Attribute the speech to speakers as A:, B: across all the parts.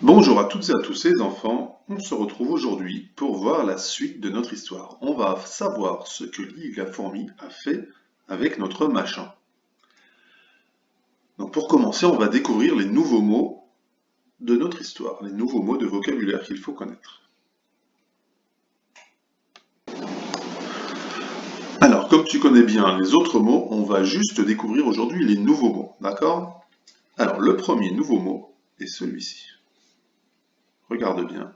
A: Bonjour à toutes et à tous les enfants, on se retrouve aujourd'hui pour voir la suite de notre histoire. On va savoir ce que Lily la fourmi a fait avec notre machin. Donc pour commencer, on va découvrir les nouveaux mots de notre histoire, les nouveaux mots de vocabulaire qu'il faut connaître. Alors, comme tu connais bien les autres mots, on va juste découvrir aujourd'hui les nouveaux mots, d'accord? Alors, le premier nouveau mot est celui-ci. Regarde bien.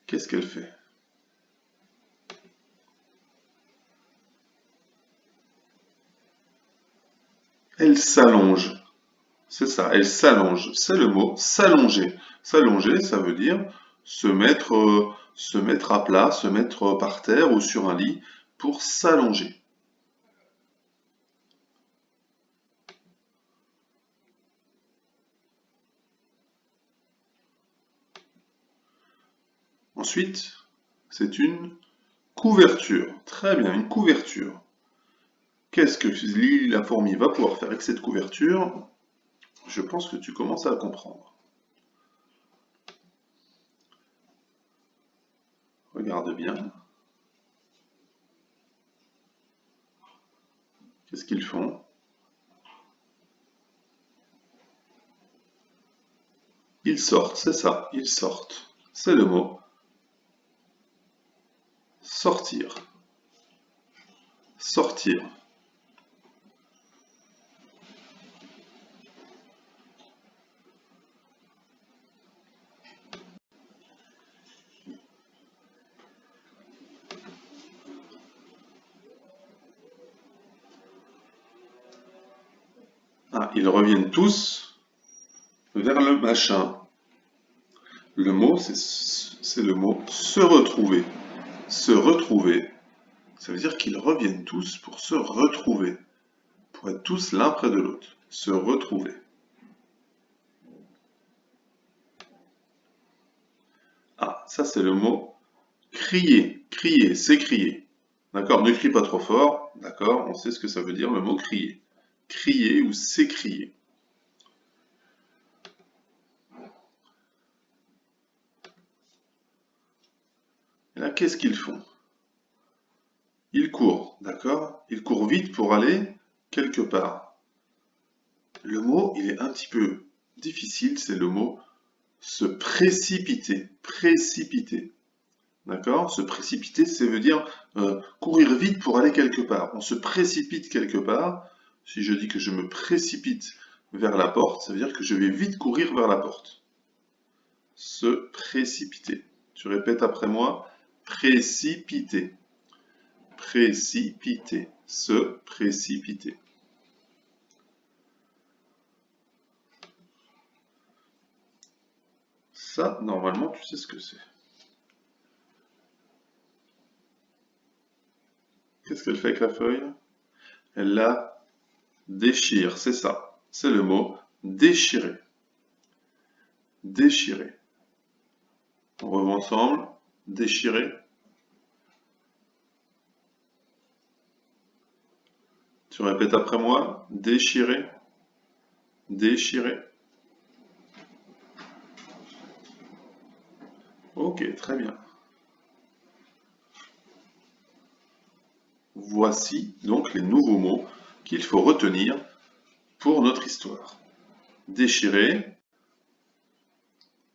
A: Qu'est-ce qu'elle fait? Elle s'allonge. C'est ça, elle s'allonge. C'est le mot s'allonger. S'allonger, ça veut dire se mettre à plat, se mettre par terre ou sur un lit pour s'allonger. Ensuite, c'est une couverture. Très bien, une couverture. Qu'est-ce que Lily la fourmi va pouvoir faire avec cette couverture? Je pense que tu commences à comprendre. Regarde bien. Qu'est-ce qu'ils font? Ils sortent, c'est ça, ils sortent. C'est le mot sortir. Sortir. Ah, ils reviennent tous vers le machin. Le mot, c'est le mot se retrouver. Se retrouver, ça veut dire qu'ils reviennent tous pour se retrouver, pour être tous l'un près de l'autre. Se retrouver. Ah, ça c'est le mot crier. Crier, c'est crier. D'accord? Ne crie pas trop fort. D'accord? On sait ce que ça veut dire le mot crier. Crier ou s'écrier. Et là, qu'est-ce qu'ils font? Ils courent, d'accord? Ils courent vite pour aller quelque part. Le mot, il est un petit peu difficile, c'est le mot se précipiter. Précipiter. D'accord? Se précipiter, ça veut dire courir vite pour aller quelque part. On se précipite quelque part. Si je dis que je me précipite vers la porte, ça veut dire que je vais vite courir vers la porte. Se précipiter. Tu répètes après moi. Précipiter. Précipiter. Se précipiter. Ça, normalement, tu sais ce que c'est. Qu'est-ce qu'elle fait avec la feuille? Elle la déchire, c'est ça. C'est le mot déchirer. Déchirer. On revoit ensemble. Déchirer. Tu répètes après moi. Déchirer. Déchirer. Ok, très bien. Voici donc les nouveaux mots qu'il faut retenir pour notre histoire. Déchirer.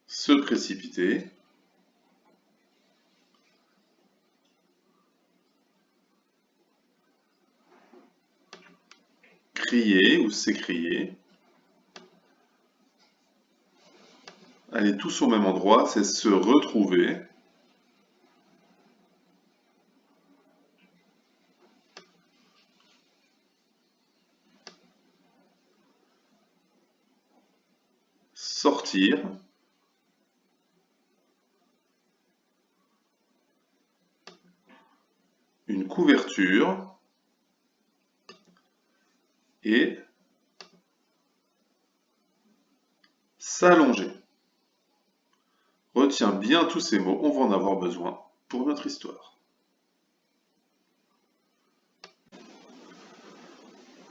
A: Se précipiter. Crier ou s'écrier. Aller tous au même endroit, c'est se retrouver. Sortir. Une couverture. Et s'allonger. Retiens bien tous ces mots, on va en avoir besoin pour notre histoire.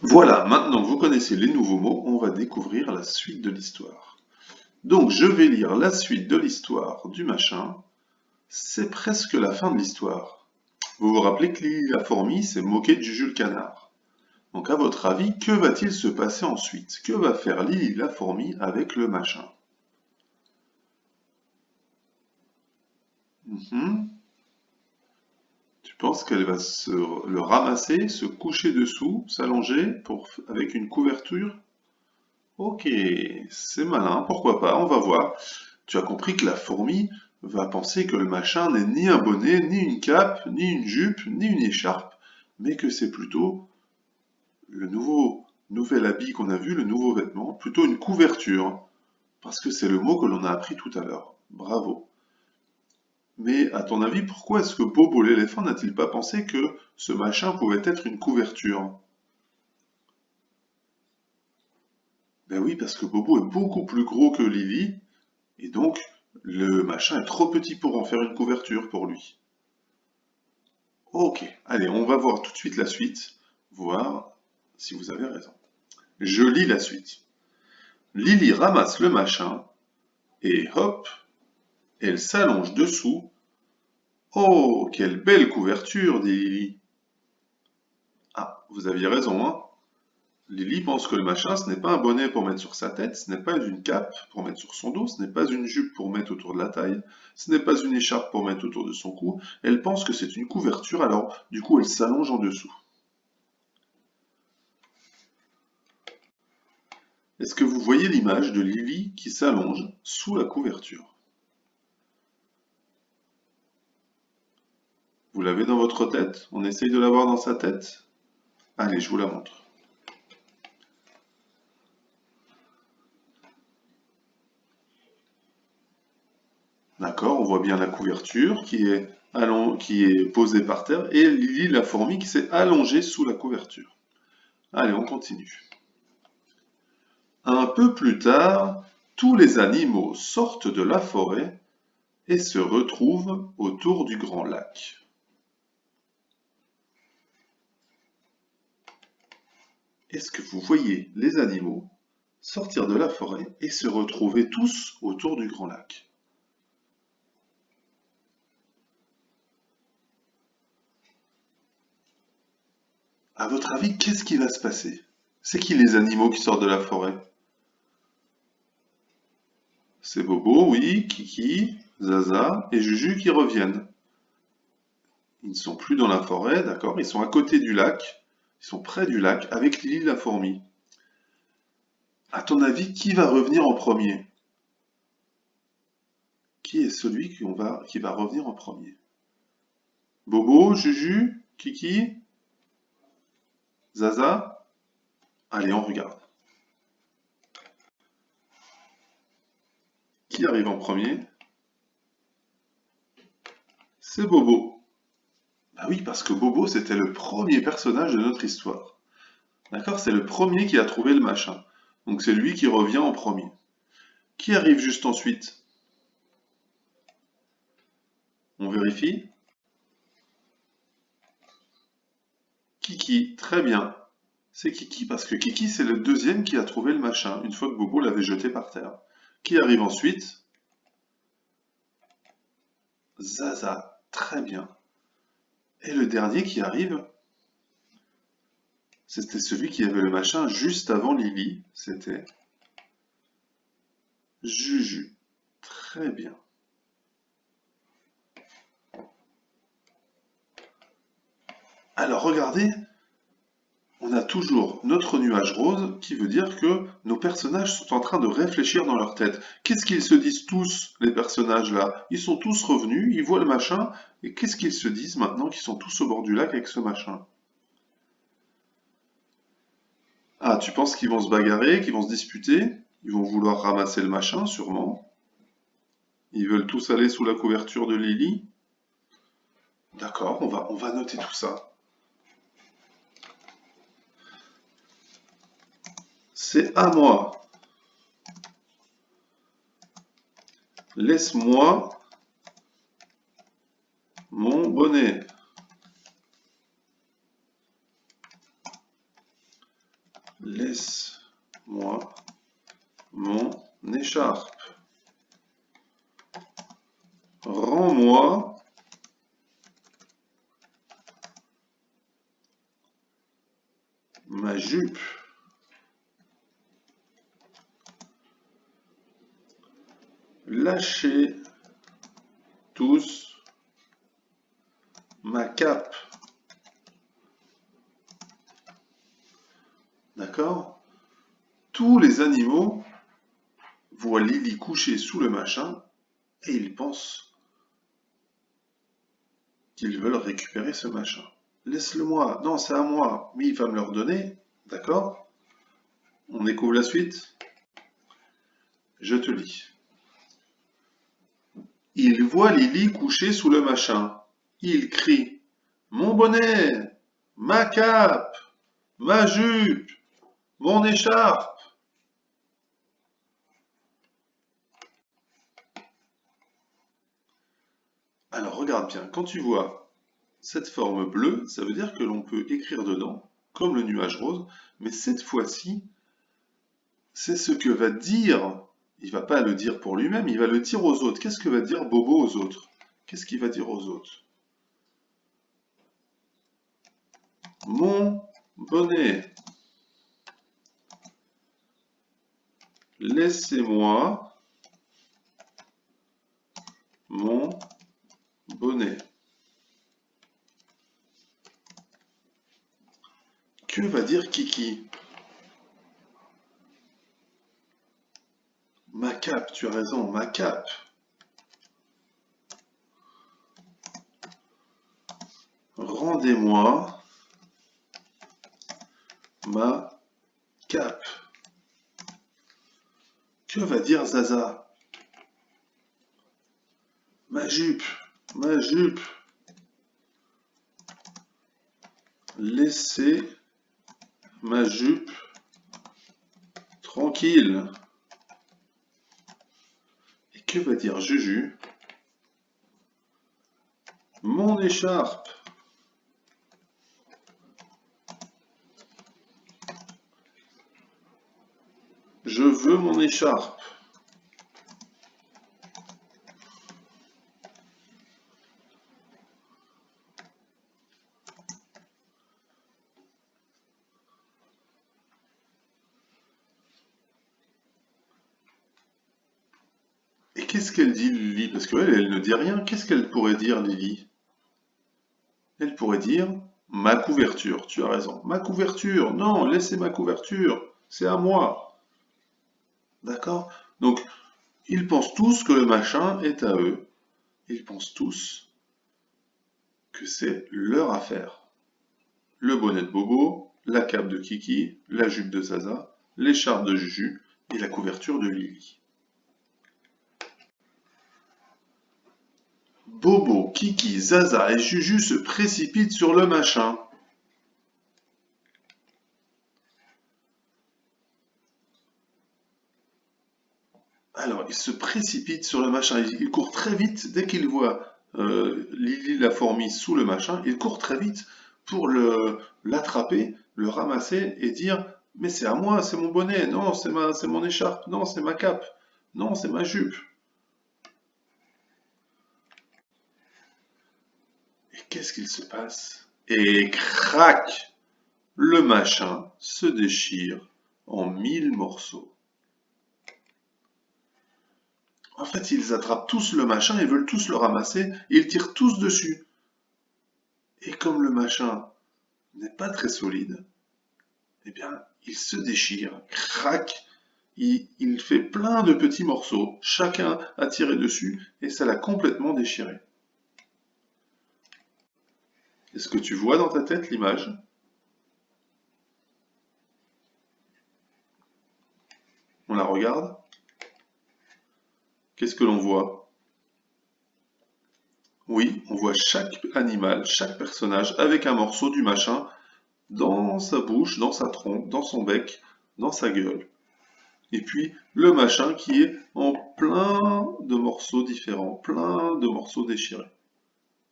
A: Voilà, maintenant que vous connaissez les nouveaux mots, on va découvrir la suite de l'histoire. Donc, je vais lire la suite de l'histoire du machin. C'est presque la fin de l'histoire. Vous vous rappelez que Lily la fourmi s'est moquée de Juju le canard. Donc, à votre avis, que va-t-il se passer ensuite? Que va faire Lily la fourmi avec le machin? Tu penses qu'elle va le ramasser, se coucher dessous, s'allonger avec une couverture? Ok, c'est malin, pourquoi pas, on va voir. Tu as compris que la fourmi va penser que le machin n'est ni un bonnet, ni une cape, ni une jupe, ni une écharpe, mais que c'est plutôt le nouvel habit qu'on a vu, le nouveau vêtement, plutôt une couverture, parce que c'est le mot que l'on a appris tout à l'heure. Bravo. Mais à ton avis, pourquoi est-ce que Bobo l'éléphant n'a-t-il pas pensé que ce machin pouvait être une couverture? Ben oui, parce que Bobo est beaucoup plus gros que Lily, et donc le machin est trop petit pour en faire une couverture pour lui. Ok, allez, on va voir tout de suite la suite, voir si vous avez raison. Je lis la suite. Lily ramasse le machin, et hop, elle s'allonge dessous. Oh, quelle belle couverture, dit Lily. Ah, vous aviez raison, hein? Lily pense que le machin, ce n'est pas un bonnet pour mettre sur sa tête, ce n'est pas une cape pour mettre sur son dos, ce n'est pas une jupe pour mettre autour de la taille, ce n'est pas une écharpe pour mettre autour de son cou. Elle pense que c'est une couverture, alors du coup elle s'allonge en dessous. Est-ce que vous voyez l'image de Lily qui s'allonge sous la couverture? Vous l'avez dans votre tête? On essaye de l'avoir dans sa tête? Allez, je vous la montre. D'accord, on voit bien la couverture qui est posée par terre et Lily la fourmi qui s'est allongée sous la couverture. Allez, on continue. Un peu plus tard, tous les animaux sortent de la forêt et se retrouvent autour du grand lac. Est-ce que vous voyez les animaux sortir de la forêt et se retrouver tous autour du grand lac? À votre avis, qu'est-ce qui va se passer? C'est qui les animaux qui sortent de la forêt? C'est Bobo, oui, Kiki, Zaza et Juju qui reviennent. Ils ne sont plus dans la forêt, d'accord? Ils sont à côté du lac. Ils sont près du lac avec Lily la fourmi. À ton avis, qui va revenir en premier? Qui est celui qui va revenir en premier? Bobo, Juju, Kiki, Zaza? Allez, on regarde. Qui arrive en premier? C'est Bobo. Bah oui, parce que Bobo, c'était le premier personnage de notre histoire. D'accord? C'est le premier qui a trouvé le machin. Donc c'est lui qui revient en premier. Qui arrive juste ensuite? On vérifie? Kiki, très bien. C'est Kiki parce que Kiki, c'est le deuxième qui a trouvé le machin, une fois que Bobo l'avait jeté par terre. Qui arrive ensuite? Zaza, très bien. Et le dernier qui arrive, c'était celui qui avait le machin juste avant Lily, c'était Juju. Très bien. Alors regardez, on a toujours notre nuage rose qui veut dire que nos personnages sont en train de réfléchir dans leur tête. Qu'est-ce qu'ils se disent tous, les personnages là? Ils sont tous revenus, ils voient le machin, et qu'est-ce qu'ils se disent maintenant qu'ils sont tous au bord du lac avec ce machin? Ah, tu penses qu'ils vont se bagarrer, qu'ils vont se disputer? Ils vont vouloir ramasser le machin, sûrement. Ils veulent tous aller sous la couverture de Lily. D'accord, on va noter tout ça. C'est à moi. Laisse-moi mon bonnet. Laisse-moi mon écharpe. Rends-moi ma jupe. Lâchez tous ma cape. D'accord? Tous les animaux voient Lily couchée sous le machin et ils pensent qu'ils veulent récupérer ce machin. Laisse-le-moi. Non, c'est à moi. Mais il va me le redonner. D'accord? On découvre la suite. Je te lis. Il voit Lily couchée sous le machin. Il crie. Mon bonnet, ma cape, ma jupe, mon écharpe. Alors regarde bien, quand tu vois cette forme bleue, ça veut dire que l'on peut écrire dedans, comme le nuage rose, mais cette fois-ci, c'est ce que va dire, il ne va pas le dire pour lui-même, il va le dire aux autres. Qu'est-ce que va dire Bobo aux autres? Qu'est-ce qu'il va dire aux autres? Mon bonnet. Laissez-moi mon bonnet. Que va dire Kiki? Ma cape, tu as raison, ma cape. Rendez-moi ma cape. Que va dire Zaza? Ma jupe, ma jupe. Laissez ma jupe tranquille. Et que va dire Juju? Mon écharpe. Je veux mon écharpe. Et qu'est-ce qu'elle dit, Lily? Parce qu'elle, elle ne dit rien. Qu'est-ce qu'elle pourrait dire, Lily? Elle pourrait dire ma couverture. Tu as raison. Ma couverture. Non, laissez ma couverture. C'est à moi. D'accord? Donc, ils pensent tous que le machin est à eux. Ils pensent tous que c'est leur affaire. Le bonnet de Bobo, la cape de Kiki, la jupe de Zaza, l'écharpe de Juju et la couverture de Lily. Bobo, Kiki, Zaza et Juju se précipitent sur le machin. Alors, ils se précipitent sur le machin. Ils courent très vite dès qu'ils voient Lily la fourmi sous le machin. Ils courent très vite pour l'attraper, le ramasser et dire mais c'est à moi, c'est mon bonnet. Non, c'est mon écharpe. Non, c'est ma cape. Non, c'est ma jupe. Et qu'est-ce qu'il se passe? Et crac! Le machin se déchire en 1000 morceaux. En fait, ils attrapent tous le machin, ils veulent tous le ramasser, et ils tirent tous dessus. Et comme le machin n'est pas très solide, eh bien, il se déchire, crac, il fait plein de petits morceaux. Chacun a tiré dessus, et ça l'a complètement déchiré. Est-ce que tu vois dans ta tête l'image? On la regarde? Qu'est-ce que l'on voit? Oui, on voit chaque animal, chaque personnage avec un morceau du machin dans sa bouche, dans sa trompe, dans son bec, dans sa gueule. Et puis le machin qui est en plein de morceaux différents, plein de morceaux déchirés.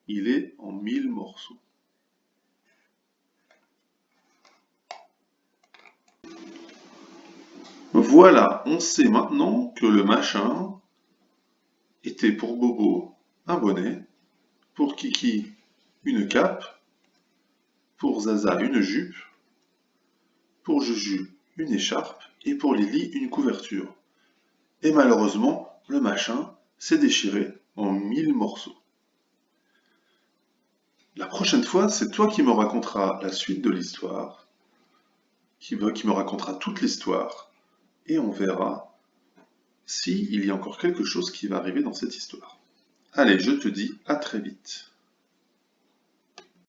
A: Il est en 1000 morceaux. Voilà, on sait maintenant que le machin était pour Bobo un bonnet, pour Kiki une cape, pour Zaza une jupe, pour Juju une écharpe et pour Lily une couverture. Et malheureusement, le machin s'est déchiré en 1000 morceaux. La prochaine fois, c'est toi qui me raconteras la suite de l'histoire, qui me racontera toute l'histoire, et on verra s'il y a encore quelque chose qui va arriver dans cette histoire. Allez, je te dis à très vite.